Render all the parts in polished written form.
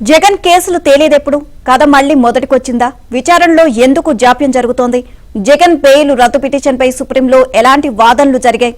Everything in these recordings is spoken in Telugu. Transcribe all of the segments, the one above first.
జగన్ కేసులు తేలేదెప్పుడు? కథ మళ్లీ మొదటికొచ్చిందా? విచారణలో ఎందుకు జాప్యం జరుగుతోంది? జగన్ బెయిల్ రద్దు పిటిషన్పై సుప్రీంలో ఎలాంటి వాదనలు జరిగాయి?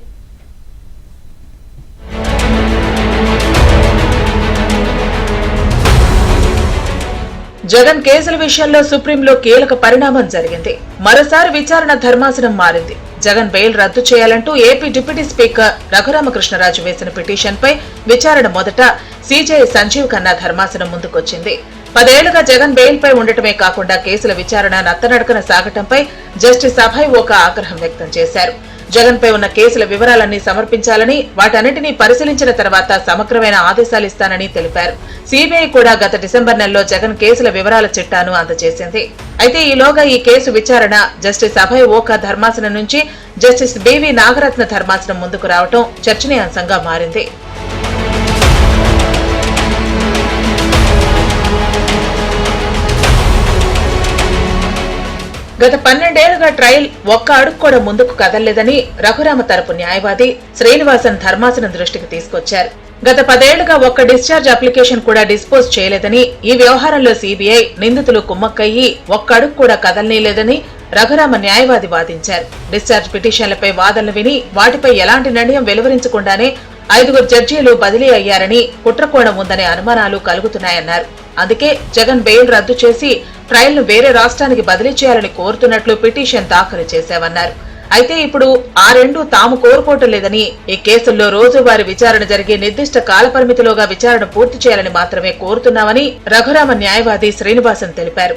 జగన్ కేసుల విషయంలో సుప్రీంలో కీలక పరిణామం జరిగింది. మరోసారి విచారణ ధర్మాసనం మారింది. జగన్ బెయిల్ రద్దు చేయాలంటూ ఏపీ డిప్యూటీ స్పీకర్ రఘురామకృష్ణరాజు వేసిన పిటిషన్పై విచారణ మొదట సీజేఐ సంజీవ్ ఖన్నా ధర్మాసనం ముందుకొచ్చింది. 10 ఏళ్లుగా జగన్ బెయిల్ పై ఉండటమే కాకుండా కేసుల విచారణ నత్తనడకన సాగటంపై జస్టిస్ అభయ్ ఓకా ఆగ్రహం వ్యక్తం చేశారు. జగన్ పై ఉన్న కేసుల వివరాలన్నీ సమర్పించాలని, వాటన్నిటినీ పరిశీలించిన తర్వాత సమగ్రమైన ఆదేశాలిస్తానని తెలిపారు. సీబీఐ కూడా గత డిసెంబర్ నెలలో జగన్ కేసుల వివరాల చిట్టాను అందజేసింది. అయితే ఈలోగా ఈ కేసు విచారణ జస్టిస్ అభయ్ ఓకా ధర్మాసనం నుంచి జస్టిస్ బివి నాగరత్న ధర్మాసనం ముందుకు రావడం చర్చనీయాంశంగా మారింది. గత 12 ఏళ్లుగా ట్రయల్ ఒక్క అడుగు కూడా ముందుకు కదలలేదని రఘురామ తరపు న్యాయవాది శ్రీనివాసన్ ధర్మాసనం దృష్టికి తీసుకొచ్చారు. గత 10 ఏళ్లుగా ఒక్క డిశ్చార్జ్ అప్లికేషన్ కూడా డిస్పోజ్ చేయలేదని, ఈ వ్యవహారంలో సీబీఐ నిందితులు కుమ్మక్కయ్యి ఒక్క అడుగు కూడా కదలనీయలేదని రఘురామ న్యాయవాది వాదించారు. డిశ్చార్జ్ పిటిషన్లపై వాదనలు విని వాటిపై ఎలాంటి నిర్ణయం వెలువరించకుండానే 5 జడ్జీలు బదిలీ అయ్యారని, కుట్రకోణం ఉందనే అనుమానాలు కలుగుతున్నాయన్నారు. అందుకే జగన్ బెయిల్ రద్దు చేసి ట్రయల్ ను వేరే రాష్ట్రానికి బదిలీ చేయాలని కోరుతున్నట్లు పిటిషన్ దాఖలు చేశామన్నారు. అయితే ఇప్పుడు ఆ రెండు తాము కోరుకోవటం లేదని, ఈ కేసుల్లో రోజువారీ విచారణ జరిగే నిర్దిష్ట కాలపరిమితిలోగా విచారణ పూర్తి చేయాలని మాత్రమే కోరుతున్నామని రఘురామ న్యాయవాది శ్రీనివాసన్ తెలిపారు.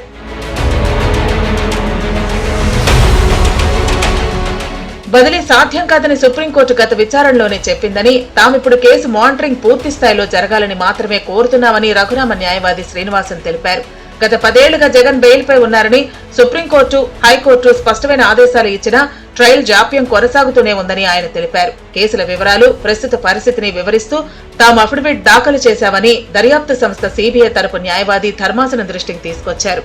బదిలీ సాధ్యం కాదని సుప్రీంకోర్టు గత విచారణలోనే చెప్పిందని, తామిప్పుడు కేసు మానిటరింగ్ పూర్తి స్థాయిలో జరగాలని మాత్రమే కోరుతున్నామని రఘురామ న్యాయవాది శ్రీనివాసన్ తెలిపారు. గత 10 ఏళ్లుగా జగన్ బెయిల్ పై ఉన్నారని, సుప్రీంకోర్టు, హైకోర్టు స్పష్టమైన ఆదేశాలు ఇచ్చినా ట్రయల్ జాప్యం కొనసాగుతూనే ఉందని ఆయన తెలిపారు. కేసుల వివరాలు, ప్రస్తుత పరిస్థితిని వివరిస్తూ తాము అఫిడవిట్ దాఖలు చేశామని దర్యాప్తు సంస్థ సీబీఐ తరపు న్యాయవాది ధర్మాసనం దృష్టికి తీసుకొచ్చారు.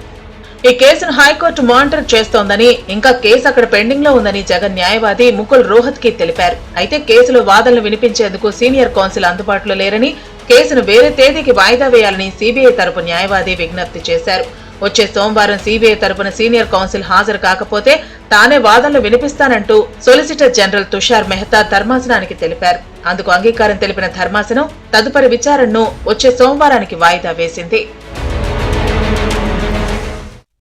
ఈ కేసును హైకోర్టు మానిటర్ చేస్తోందని, ఇంకా కేసు అక్కడ పెండింగ్ లో ఉందని జగన్ న్యాయవాది ముకుల్ రోహత్ కి తెలిపారు. అయితే కేసులో వాదనలు వినిపించేందుకు సీనియర్ కౌన్సిల్ అందుబాటులో లేరని, కేసును వేరే తేదీకి వాయిదా వేయాలని సీబీఐ తరపు న్యాయవాది విజ్ఞప్తి చేశారు. వచ్చే సోమవారం సీబీఐ తరపున సీనియర్ కౌన్సిల్ హాజరు కాకపోతే తానే వాదనలు వినిపిస్తానంటూ సొలిసిటర్ జనరల్ తుషార్ మెహతా ధర్మాసనానికి తెలిపారు. అందుకు అంగీకారం తెలిపిన ధర్మాసనం తదుపరి విచారణను వచ్చే సోమవారానికి వాయిదా వేసింది.